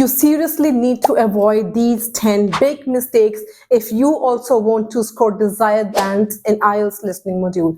You seriously need to avoid these 10 big mistakes if you also want to score desired bands in IELTS listening module.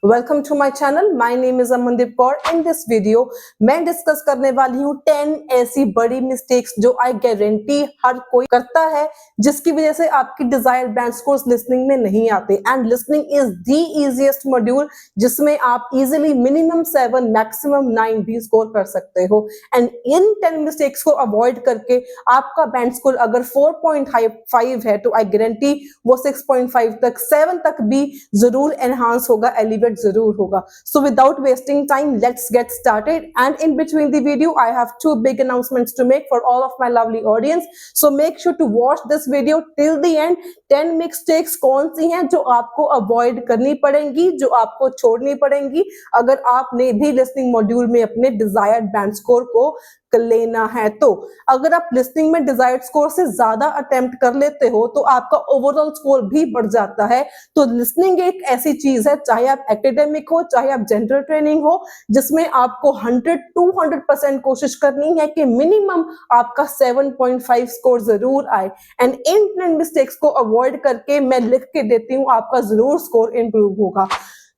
Welcome to my channel, my name is Amandeep Kaur. In this video मैं discuss करने वाली हूँ 10 ऐसी बड़ी mistakes जो I guarantee हर कोई करता है, जिसकी वजह से आपकी डिजायर्ड बैंड स्कोर्स लिसनिंग में नहीं आते। And listening is the easiest module जिसमें आप इजीली मिनिमम 7 मैक्सिमम 9 भी स्कोर कर सकते हो। एंड इन 10 मिस्टेक्स को अवॉइड करके आपका बैंड स्कोर अगर 4.5 है तो आई गारंटी वो 6.5 तक 7 तक भी जरूर एनहांस होगा, एलिवेट जरूर होगा। So without wasting time, let's get started. And in between the video, I have two big announcements to make for all of my lovely audience. So make sure to watch this video till the end. 10 mistakes कौन सी हैं जो आपको avoid करनी पड़ेंगी, जो आपको छोड़नी पड़ेंगी अगर आपने भी listening module में अपने desired band score को लेना है। तो अगर आप लिसनिंग में डिजायर्ड स्कोर से ज्यादा अटेम्प्ट कर लेते हो तो आपका ओवरऑल स्कोर भी बढ़ जाता है। तो लिसनिंग एक ऐसी चीज है, चाहे आप एकेडमिक हो चाहे आप जनरल ट्रेनिंग हो, जिसमें आपको 100-200% कोशिश करनी है कि मिनिमम आपका 7.5 स्कोर जरूर आए। एंड इन मिस्टेक्स को अवॉइड करके मैं लिख के देती हूँ, आपका जरूर स्कोर इंप्रूव होगा।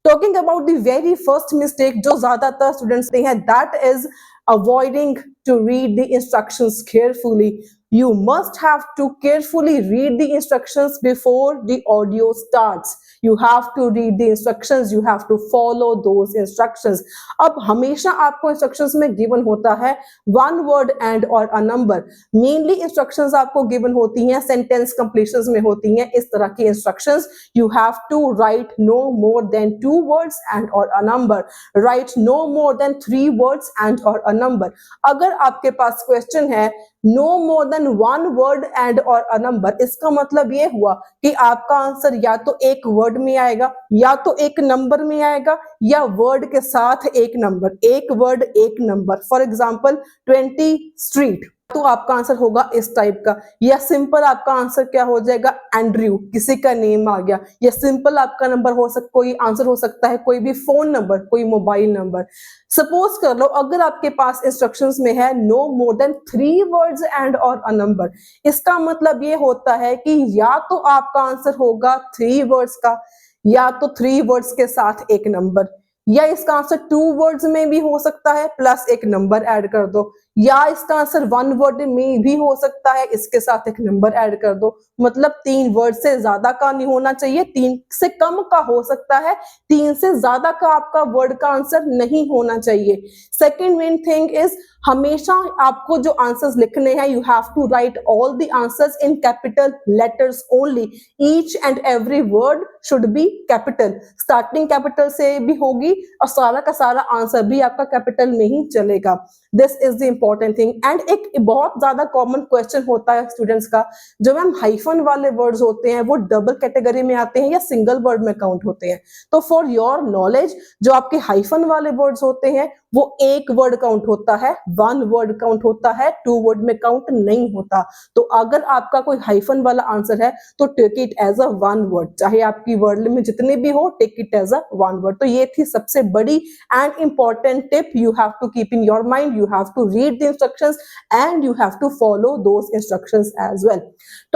Talking about the very first mistake जो ज्यादातर स्टूडेंट्स ने है, that is avoiding to read the instructions carefully. You must have to carefully read the instructions before the audio starts. You have to read the instructions, you have to follow those instructions. अब हमेशा आपको instructions में given होता है one word and or a number. Mainly instructions आपको given होती हैं sentence completions में होती हैं इस तरह की instructions. You have to write no more than 2 words and or a number. Write no more than 3 words and or a number. अगर आपके पास question है no more than 1 word and or a number, इसका मतलब ये हुआ कि आपका answer या तो एक वर्ड में आएगा या तो एक नंबर में आएगा या वर्ड के साथ एक नंबर, एक वर्ड एक नंबर। फॉर एग्जांपल 20 स्ट्रीट, तो आपका आंसर होगा इस टाइप का। या सिंपल आपका आंसर क्या हो जाएगा, एंड्रयू, किसी का नेम आ गया। या सिंपल आपका नंबर हो सकता, कोई आंसर हो सकता है कोई भी फोन नंबर, कोई मोबाइल नंबर। सपोज कर लो अगर आपके पास इंस्ट्रक्शंस में है no more than 3 words and और अ नंबर, इसका मतलब ये होता है कि या तो आपका आंसर होगा 3 वर्ड्स का या तो 3 वर्ड्स के साथ एक नंबर, या इसका आंसर 2 वर्ड्स में भी हो सकता है प्लस एक नंबर ऐड कर दो, या इसका आंसर 1 वर्ड में भी हो सकता है इसके साथ एक नंबर ऐड कर दो। मतलब 3 वर्ड से ज्यादा का नहीं होना चाहिए, 3 से कम का हो सकता है, 3 से ज्यादा का आपका वर्ड का आंसर नहीं होना चाहिए। सेकेंड मेन थिंग इज हमेशा आपको जो आंसर्स लिखने हैं, you have to write all the answers in capital letters only. Each and every word should be capital, starting capital से भी होगी और सारा का सारा आंसर भी आपका कैपिटल में ही चलेगा। This is the important thing. And एक बहुत ज्यादा कॉमन क्वेश्चन होता है स्टूडेंट्स का, जो मैम हाइफन वाले वर्ड्स होते हैं वो डबल कैटेगरी में आते हैं या सिंगल वर्ड में काउंट होते हैं? तो फॉर योर नॉलेज, जो आपके हाइफन वाले वर्ड्स होते हैं वो एक वर्ड काउंट होता है, 1 वर्ड काउंट होता है, 2 वर्ड में काउंट नहीं होता। तो अगर आपका कोई हाइफन वाला आंसर है तो take it as a 1 word, चाहे आपकी वर्ड में जितने भी हो, take it as a 1 word. तो ये थी सबसे बड़ी and important tip you have to keep in your mind. You have to read the instructions and you have to follow those instructions as well.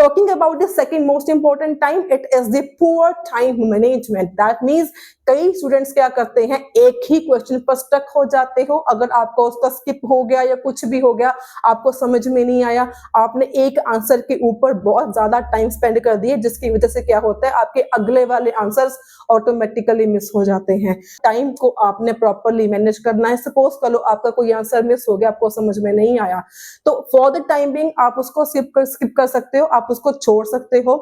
Talking about the second most important time, it is the poor time management. That means कई students क्या करते हैं, एक ही question पर stuck हो जाते हो। अगर आपका उसका स्किप हो गया या कुछ भी हो गया, आपको समझ में नहीं आया, आपने एक आंसर के ऊपर बहुत ज्यादा टाइम स्पेंड कर दिए, जिसकी वजह से क्या होता है आपके अगले वाले आंसर्स ऑटोमेटिकली मिस हो जाते हैं। टाइम को आपने प्रॉपरली मैनेज करना है। सपोज कर लो आपका कोई आंसर मिस हो गया, आपको समझ में नहीं आया, तो फॉर द टाइम बिंग आप उसको स्किप कर सकते हो, आप उसको छोड़ सकते हो।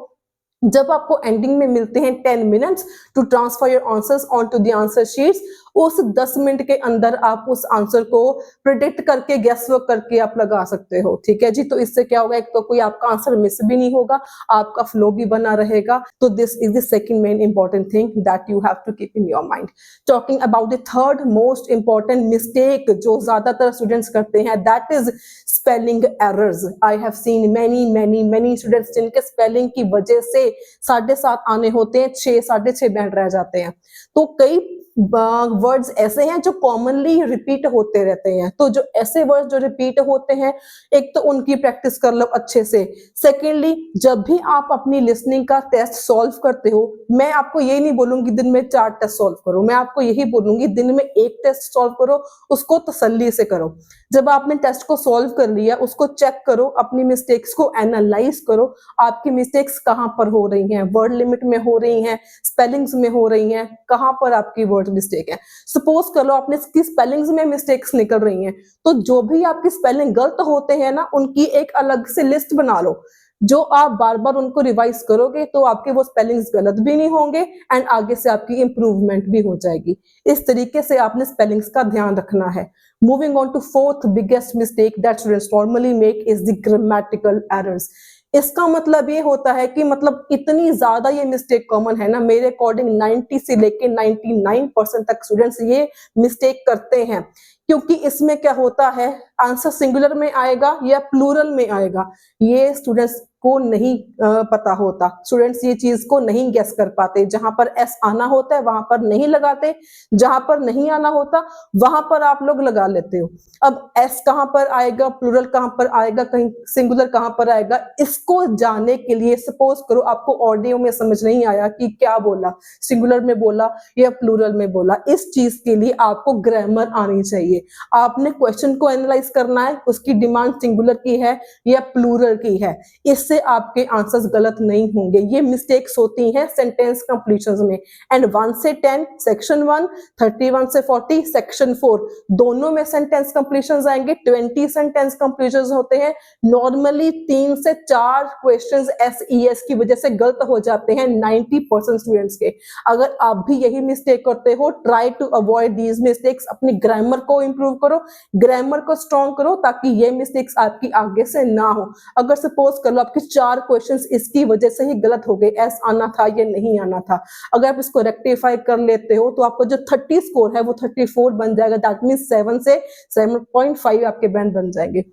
जब आपको एंडिंग में मिलते हैं 10 minutes to transfer your answers on to the answer sheets, उस 10 मिनट के अंदर आप उस आंसर को प्रिडिक्ट करके, गेस वर्क करके आप लगा सकते हो। ठीक है जी। तो इससे क्या होगा, एक तो कोई आपका आंसर मिस भी नहीं होगा, आपका फ्लो भी बना रहेगा। तो this is the second main important thing that you have to keep in your mind. Talking about the third most important mistake जो ज्यादातर स्टूडेंट्स करते हैं, that is spelling errors. I have seen many students जिनके spelling की वजह से 7.5 आने होते हैं, 6, 6.5 बैंड रह जाते हैं। तो कई वर्ड्स ऐसे हैं जो कॉमनली रिपीट होते रहते हैं, तो जो ऐसे वर्ड्स जो रिपीट होते हैं, एक तो उनकी प्रैक्टिस कर लो अच्छे से। सेकेंडली, जब भी आप अपनी लिसनिंग का टेस्ट सॉल्व करते हो, मैं आपको ये नहीं बोलूंगी दिन में 4 टेस्ट सॉल्व करो, मैं आपको यही बोलूंगी दिन में 1 टेस्ट सॉल्व करो, उसको तसल्ली से करो। जब आपने टेस्ट को सॉल्व कर लिया, उसको चेक करो, अपनी मिस्टेक्स को एनालाइज करो, आपकी मिस्टेक्स कहां पर हो रही हैं, वर्ड लिमिट में हो रही हैं, स्पेलिंग्स में हो रही हैं, कहां पर आपकी वर्ड मिस्टेक है। सपोज कर लो आपने इसकी स्पेलिंग्स में मिस्टेक्स निकल रही हैं, तो जो भी आपकी स्पेलिंग गलत होते हैं ना, उनकी एक अलग से लिस्ट बना लो। जो आप बार बार उनको रिवाइज करोगे तो आपके वो स्पेलिंग्स गलत भी नहीं होंगे एंड आगे से आपकी इंप्रूवमेंट भी हो जाएगी। इस तरीके से आपने स्पेलिंग्स का ध्यान रखना है। Moving on to fourth biggest mistake that students normally make is the grammatical errors. इसका मतलब ये होता है कि मतलब इतनी ज्यादा ये मिस्टेक कॉमन है ना, मेरे अकॉर्डिंग 90 से लेके 99% तक स्टूडेंट्स ये मिस्टेक करते हैं। क्योंकि इसमें क्या होता है, आंसर सिंगुलर में आएगा या प्लूरल में आएगा, ये स्टूडेंट्स को नहीं पता होता। स्टूडेंट्स ये चीज को नहीं गेस कर पाते। जहां पर एस आना होता है वहां पर नहीं लगाते, जहां पर नहीं आना होता वहां पर आप लोग लगा लेते हो। अब एस कहां पर आएगा, प्लूरल कहां पर आएगा, कहीं सिंगुलर कहां पर आएगा, इसको जानने के लिए सपोज करो आपको ऑडियो में समझ नहीं आया कि क्या बोला, सिंगुलर में बोला या प्लूरल में बोला, इस चीज के लिए आपको ग्रामर आनी चाहिए। आपने क्वेश्चन को एनालाइज करना है, उसकी डिमांड सिंगुलर की है या प्लूरल की है, इससे आपके आंसर्स गलत नहीं होंगे। ये मिस्टेक्स होती हैं सेंटेंस कंप्लीशंस में। एंड 1 से 10 सेक्शन 1, 31 से 40 सेक्शन 4, दोनों में सेंटेंस कंप्लीशंस आएंगे। 20 सेंटेंस कंप्लीशंस होते हैं। नॉर्मली 3 से 4 क्वेश्चंस एसईएस की वजह से गलत हो जाते हैं 90% स्टूडेंट्स के। अगर आप भी यही मिस्टेक करते हो, try to avoid these mistakes. अपनी ग्रामर को इंप्रूव करो, ग्रामर को स्ट्रॉन्ग करो, ताकि ये मिस्टेक्स आपकी आगे से ना हो। अगर सपोज कर लो आपके 4 क्वेश्चंस इसकी वजह से ही गलत हो गए, एस आना था या नहीं आना था, अगर आप इसको रेक्टिफाई कर लेते हो तो आपको जो 30 स्कोर है वो 34 बन जाएगा। दैट मींस 7 से 7.5 आपके बैंड बन जाएंगे।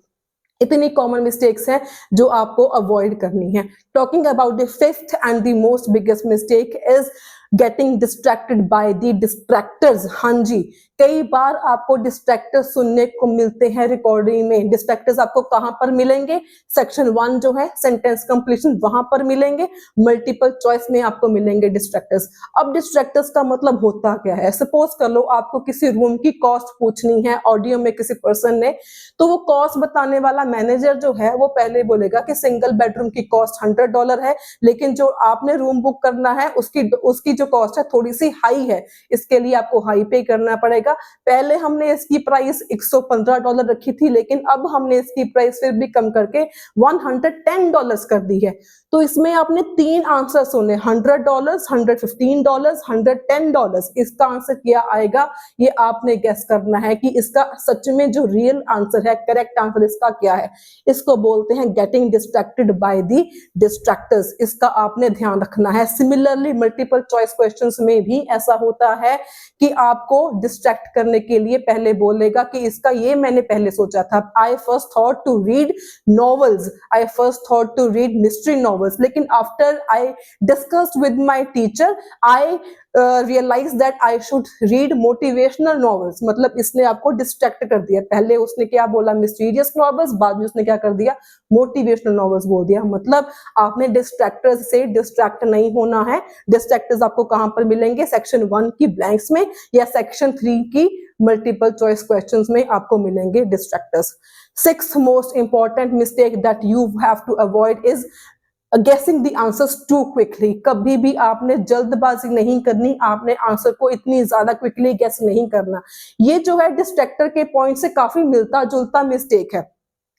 इतनी कॉमन मिस्टेक्स हैं जो आपको अवॉइड करनी है। Talking about the fifth and the most biggest mistake is getting distracted by the distractors. हाँ जी, कई बार आपको डिस्ट्रैक्टर्स सुनने को मिलते हैं रिकॉर्डिंग में। डिस्ट्रैक्टर्स आपको कहां पर मिलेंगे, सेक्शन 1 जो है सेंटेंस कंप्लीशन, वहां पर मिलेंगे। मल्टीपल चॉइस में आपको मिलेंगे डिस्ट्रैक्टर्स। अब डिस्ट्रैक्टर्स का मतलब होता क्या है, सपोज कर लो आपको किसी रूम की कॉस्ट पूछनी है ऑडियो में किसी पर्सन ने, तो वो कॉस्ट बताने वाला मैनेजर जो है वो पहले बोलेगा कि सिंगल बेडरूम की कॉस्ट $100 है, लेकिन जो आपने रूम बुक करना है उसकी जो कॉस्ट है थोड़ी सी हाई है, इसके लिए आपको हाई पे करना पड़ेगा। पहले हमने इसकी प्राइस $115 रखी थी, लेकिन अब हमने इसकी प्राइस फिर भी कम करके $110 कर दी है। तो इसमें आपने 3 आंसर सुने, $100, $115, $110। इसका आंसर क्या आएगा ये आपने गेस करना है कि इसका सच में जो रियल आंसर है, करेक्ट आंसर इसका क्या है। इसको बोलते हैं गेटिंग डिस्ट्रैक्टेड बाय द डिस्ट्रैक्टर्स। इसका आपने ध्यान रखना है। सिमिलरली मल्टीपल चॉइस क्वेश्चंस में भी ऐसा होता है कि आपको डिस्ट्रैक्ट करने के लिए पहले बोलेगा कि इसका ये मैंने पहले सोचा था, I first thought to read novels, I first thought to read mystery novels, लेकिन after I discussed with my teacher I realise that I should read motivational novels. मतलब इसने आपको डिस्ट्रैक्ट कर दिया। पहले उसने क्या बोला, मिस्टीरियस नॉवेल्स, बाद में उसने क्या कर दिया, मोटिवेशनल नॉवेल्स बोल दिया। मतलब आपने डिस्ट्रैक्टर्स से डिस्ट्रैक्ट नहीं होना है। डिस्ट्रैक्टर्स आपको कहां पर मिलेंगे, सेक्शन 1 की ब्लैंक्स में या सेक्शन 3 की मल्टीपल चॉइस क्वेश्चंस में आपको मिलेंगे distractors. Sixth most important mistake that you have to avoid is guessing the answers too quickly. कभी भी आपने जल्दबाजी नहीं करनी, आपने आंसर को इतनी ज्यादा क्विकली गेस नहीं करना। ये जो है डिस्ट्रैक्टर के पॉइंट से काफी मिलता जुलता मिस्टेक है।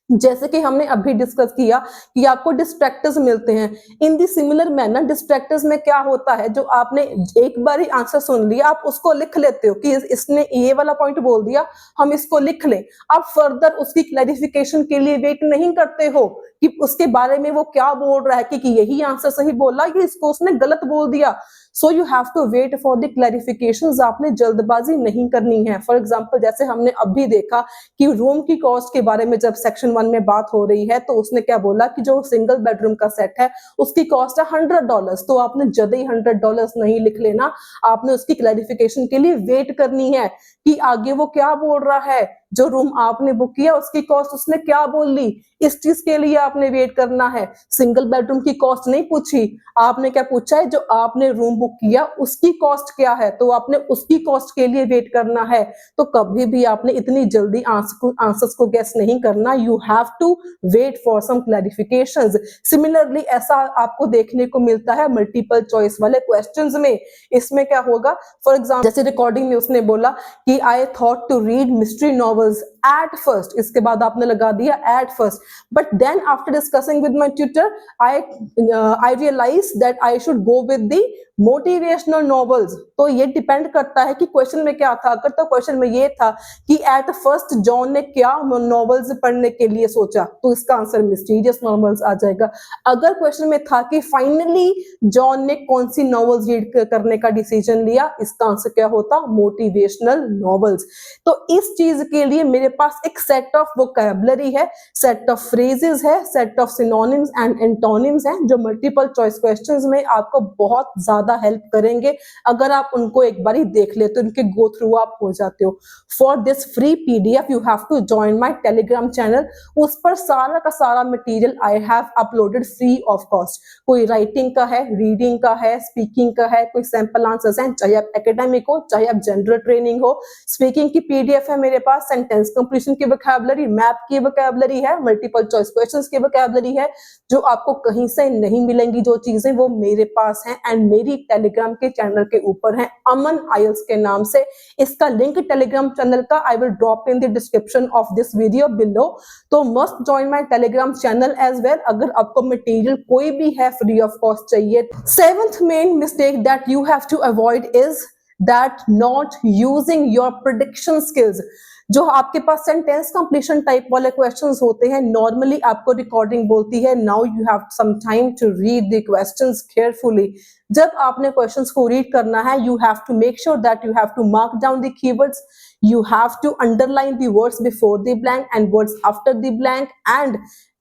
जैसे कि हमने अभी डिस्कस किया कि आपको डिस्ट्रैक्टर्स मिलते हैं, इन दी सिमिलर मैनर डिस्ट्रैक्टर्स में क्या होता है, जो आपने एक बार ही आंसर सुन लिया आप उसको लिख लेते हो कि इसने ये वाला पॉइंट बोल दिया, हम इसको लिख लें। आप फर्दर उसकी क्लैरिफिकेशन के लिए वेट नहीं करते हो कि उसके बारे में वो क्या बोल रहा है, कि यही आंसर सही बोला या इसको उसने गलत बोल दिया। So you have to wait for the clarifications. आपने जल्दबाजी नहीं करनी है। फॉर एग्जांपल जैसे हमने अभी देखा कि रूम की कॉस्ट के बारे में जब सेक्शन 1 में बात हो रही है तो उसने क्या बोला कि जो सिंगल बेडरूम का सेट है उसकी कॉस्ट है $100। तो आपने जल्दी ही $100 नहीं लिख लेना, आपने उसकी क्लैरिफिकेशन के लिए वेट करनी है कि आगे वो क्या बोल रहा है। जो रूम आपने बुक किया उसकी कॉस्ट उसने क्या बोल ली, इस चीज के लिए आपने वेट करना है। सिंगल बेडरूम की कॉस्ट नहीं पूछी, आपने क्या पूछा है, जो आपने रूम बुक किया उसकी कॉस्ट क्या है, तो आपने उसकी कॉस्ट के लिए वेट करना है। तो कभी भी आपने इतनी जल्दी आंसर्स को गेस नहीं करना, you have to wait for some clarifications. Similarly ऐसा आपको देखने को मिलता है मल्टीपल चॉइस वाले क्वेश्चंस में। इसमें क्या होगा, फॉर एग्जाम्पल जैसे रिकॉर्डिंग में उसने बोला कि I thought to read mystery novels at first, इसके बाद आपने लगा दिया at first, but then after discussing with my tutor I realise that I should go with the motivational novels. तो ये डिपेंड करता है कि क्वेश्चन में क्या था। अगर तो क्वेश्चन में ये था कि एट फर्स्ट जॉन ने क्या नॉवेल्स पढ़ने के लिए सोचा, तो इसका आंसर मिस्टीरियस नॉवेल्स आ जाएगा। अगर क्वेश्चन में था कि फाइनली जॉन ने कौन सी नॉवेल्स रीड करने का डिसीजन लिया, इसका आंसर क्या होता, मोटिवेशनल नॉवेल्स। तो इस चीज के लिए मेरे पास एक सेट ऑफ वोकैबुलरी है, सेट ऑफ फ्रेजेस है, set of synonyms and antonyms हैं, जो मल्टीपल चॉइस क्वेश्चंस में आपको बहुत ज्यादा हेल्प करेंगे। अगर आप उनको एक बार ही देख लेते हो, उनके गो थ्रू आप हो जाते हो। For this free PDF you have to join my Telegram channel. उस पर सारा का सारा material I have uploaded free of cost. कोई राइटिंग का है, रीडिंग का है, स्पीकिंग का है, कोई सैंपल आंसर्स हैं, चाहे आप एकेडमिक हो चाहे आप जनरल ट्रेनिंग हो। स्पीकिंग की पीडीएफ है मेरे पास, सेंटेंस कंप्लीशन की वोकैबुलरी, मैप की वोकैबुलरी है, मल्टीपल चॉइस क्वेश्चंस की वोकैबुलरी है, जो आपको कहीं से नहीं मिलेंगी। जो चीजें वो मेरे पास हैं एंड मेरी टेलीग्राम के चैनल के ऊपर है, अमन आईएल्स के नाम से। इसका लिंक टेलीग्राम चैनल का I will drop in the description of this video below. तो must join my Telegram channel as well, अगर आपको मटेरियल कोई भी है फ्री ऑफ कॉस्ट चाहिए। Seventh main mistake that you have to avoid is that not using your prediction skills. जो आपके पास सेंटेंस कंप्लीशन टाइप वाले क्वेश्चंस होते हैं, नॉर्मली आपको रिकॉर्डिंग बोलती है now you have some time to read the questions carefully. जब आपने क्वेश्चंस को रीड करना है, you have to make sure that you have to mark down the keywords, you have to underline the words before the blank and words after the blank, and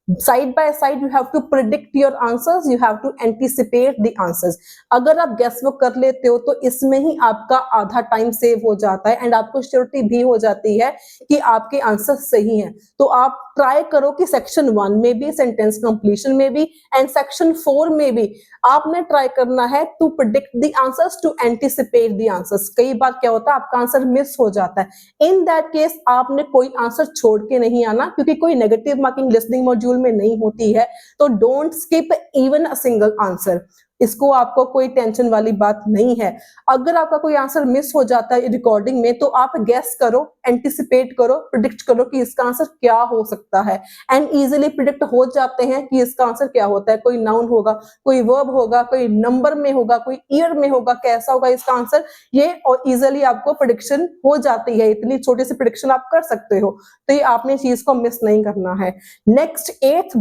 side by side you have to predict your answers, you have to anticipate the answers. अगर आप gas work कर लेते हो तो इसमें ही आपका आधा time save हो जाता है एंड आपको श्योरिटी भी हो जाती है कि आपके आंसर सही हैं। तो आप ट्राई करो कि सेक्शन 1 में भी, सेंटेंस कंप्लीशन में भी एंड सेक्शन 4 में भी आपने ट्राई करना है to predict the answers, to anticipate the answers. कई बार क्या होता है आपका आंसर मिस हो जाता है। इन दैट केस आपने कोई आंसर छोड़ के नहीं आना, क्योंकि कोई नेगेटिव मार्किंग लिसनिंग मॉड्यूल में नहीं होती है। तो don't skip even a single answer, इसको आपको कोई टेंशन वाली बात नहीं है। अगर आपका कोई आंसर मिस हो जाता है रिकॉर्डिंग में, तो आप गैस करो, एंटिसिपेट करो, प्रिडिक्ट करो कि इसका आंसर क्या हो सकता है, एंड इजीली प्रिडिक्ट हो जाते हैं कि इसका आंसर क्या होता है। कोई नाउन होगा, कोई वर्ब होगा, कोई नंबर में होगा, कोई ईयर में होगा, कैसा होगा इसका आंसर, ये और इजीली आपको प्रिडिक्शन हो जाती है। इतनी छोटी सी प्रिडिक्शन आप कर सकते हो, तो ये आपने चीज को मिस नहीं करना है। Next 8th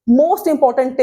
most important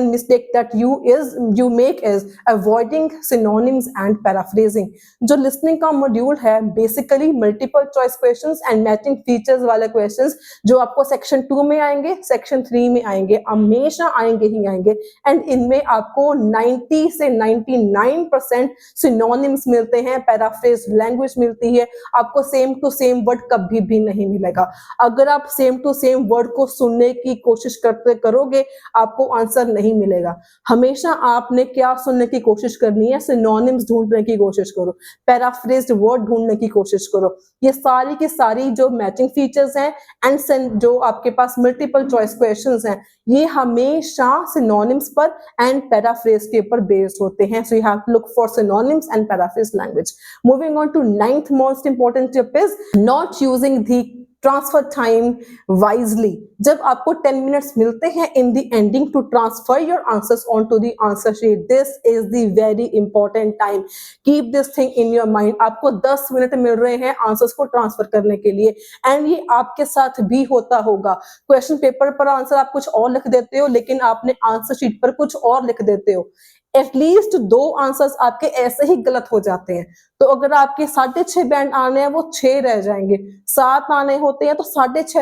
mistake that you make is avoiding synonyms and paraphrasing। जो listening का मॉड्यूल है basically multiple choice questions and matching features वाले क्वेश्चंस, जो आपको सेक्शन 2 में आएंगे, सेक्शन 3 में आएंगे, हमेशा आएंगे ही आएंगे, एंड इनमें आपको 90 से 99% सिनोनिम्स मिलते हैं, पैराफ्रेज लैंग्वेज मिलती है। आपको सेम टू सेम वर्ड कभी भी नहीं मिलेगा। अगर आप सेम टू सेम वर्ड को सुनने की कोशिश करते करोगे, आपको आंसर नहीं मिलेगा। हमेशा आपने क्या सुनने की कोशिश करनी है, सिनोनिम्स ढूंढने की कोशिश करो, पैराफ्रेज्ड वर्ड ढूंढने की कोशिश करो। ये सारी की सारी जो मैचिंग फीचर्स हैं एंड जो आपके पास मल्टीपल चॉइस क्वेश्चंस हैं, ये हमेशा सिनोनिम्स पर एंड पैराफ्रेज के ऊपर बेस्ड होते हैं। So you have to look for synonyms and paraphrase language. Moving on to 9th most important tip is not using the transfer time wisely. जब आपको 10 मिनट्स मिलते हैं in the ending to transfer your answers on to the answer sheet, this is the very important time. Keep this thing in your mind. आपको 10 minute मिल रहे हैं answers को transfer करने के लिए, एंड ये आपके साथ भी होता होगा। क्वेश्चन पेपर पर आंसर आप कुछ और लिख देते हो, लेकिन आपने आंसर शीट पर कुछ और लिख देते हो। एटलीस्ट 2 आंसर्स आपके ऐसे ही गलत हो जाते हैं। तो अगर आपके 6.5 बैंड आने हैं वो 6 रह जाएंगे, 7 आने होते हैं तो 6.5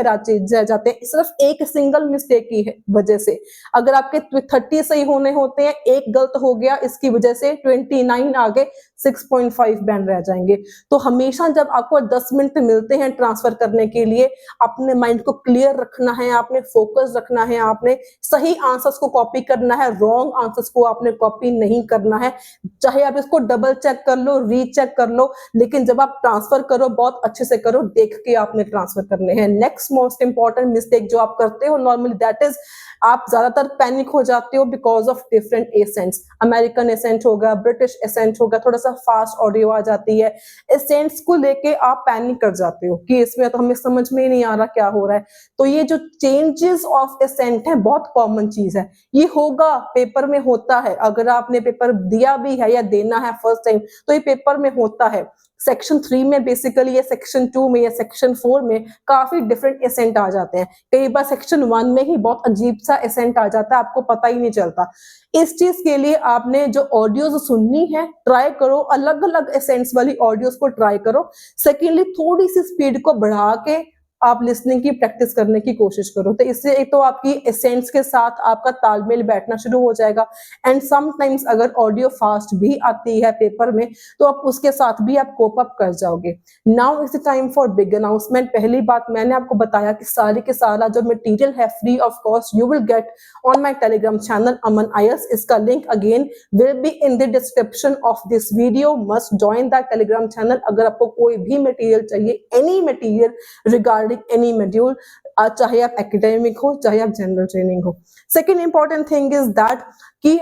रह जाते हैं, सिर्फ एक सिंगल मिस्टेक की वजह से। अगर आपके 30 सही होने होते हैं, एक गलत हो गया, इसकी वजह से 29 आगे 6.5 बैंड रह जाएंगे। तो हमेशा जब आपको 10 मिनट मिलते हैं ट्रांसफर करने के लिए, अपने माइंड को क्लियर रखना है, आपने फोकस रखना है, आपने सही आंसर्स को कॉपी करना है, रॉन्ग आंसर्स को आपने कॉपी नहीं करना है। चाहे आप इसको डबल चेक कर लो, रीचेक कर लो, लेकिन जब आप ट्रांसफर करो बहुत अच्छे से करो, देख के आपने ट्रांसफर करने हैं। नेक्स्ट मोस्ट इंपॉर्टेंट मिस्टेक जो आप करते हो नॉर्मली, दैट इज आप ज्यादातर पैनिक हो जाते हो because of different accents. American accent होगा, ब्रिटिश एसेंट होगा, थोड़ा सा फास्ट ऑडियो आ जाती है, एसेंट्स को लेके आप पैनिक कर जाते हो कि इसमें तो हमें समझ में ही नहीं आ रहा क्या हो रहा है। तो ये जो चेंजेस ऑफ एसेंट है बहुत कॉमन चीज है, ये होगा, पेपर में होता है। अगर आपने पेपर दिया भी है या देना है फर्स्ट टाइम, तो ये पेपर में होता है। सेक्शन 3 में बेसिकली या सेक्शन 2 में या सेक्शन 4 में काफी डिफरेंट एसेंट आ जाते हैं। कई बार सेक्शन 1 में ही बहुत अजीब सा एसेंट आ जाता है, आपको पता ही नहीं चलता। इस चीज के लिए आपने जो ऑडियोज सुननी है, ट्राई करो, अलग अलग एसेंट्स वाली ऑडियोज को ट्राई करो। सेकेंडली, थोड़ी सी स्पीड को बढ़ा के आप लिसनिंग की प्रैक्टिस करने की कोशिश करो, तो इससे एक तो आपकी एसेंट्स के साथ आपका तालमेल बैठना शुरू हो जाएगा। एंड समटाइम्स अगर ऑडियो फास्ट भी आती है पेपर में, तो आप उसके साथ भी आप कोप अप कर जाओगे। Now is the time for big announcement. पहली बात, मैंने आपको बताया कि सारे के सारा जो मटेरियल है free of cost you will get on my Telegram channel Aman IAS। इसका link again will be in the description of this video. Must join that Telegram channel अगर आपको कोई भी मटेरियल चाहिए, any material regarding any module, चाहे आप academic हो चाहे आप जनरल ट्रेनिंग हो। Second important thing is that कि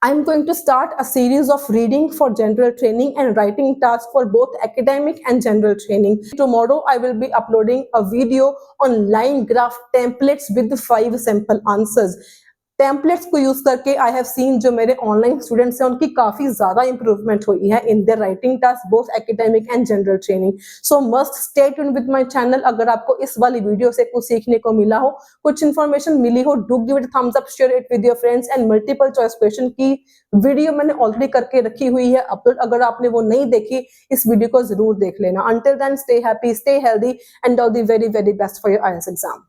I'm going to start a series of reading for general training and writing tasks for both academic and general training. Tomorrow I will be uploading a video on line graph templates with 5 sample answers. Templates को use करके आई have scene जो मेरे online students हैं उनकी काफी ज्यादा improvement हुई है in their writing task both academic and general training. So must stay tuned with my channel. अगर आपको इस वाली वीडियो से कुछ सीखने को मिला हो, कुछ इन्फॉर्मेशन मिली हो, do give it thumbs up, share it with your friends. And multiple choice question की वीडियो मैंने ऑलरेडी करके रखी हुई है अपलोड, अगर आपने वो नहीं देखी इस वीडियो को जरूर देख लेना। Until then, stay happy, stay healthy and all the very very best for your IAS exam.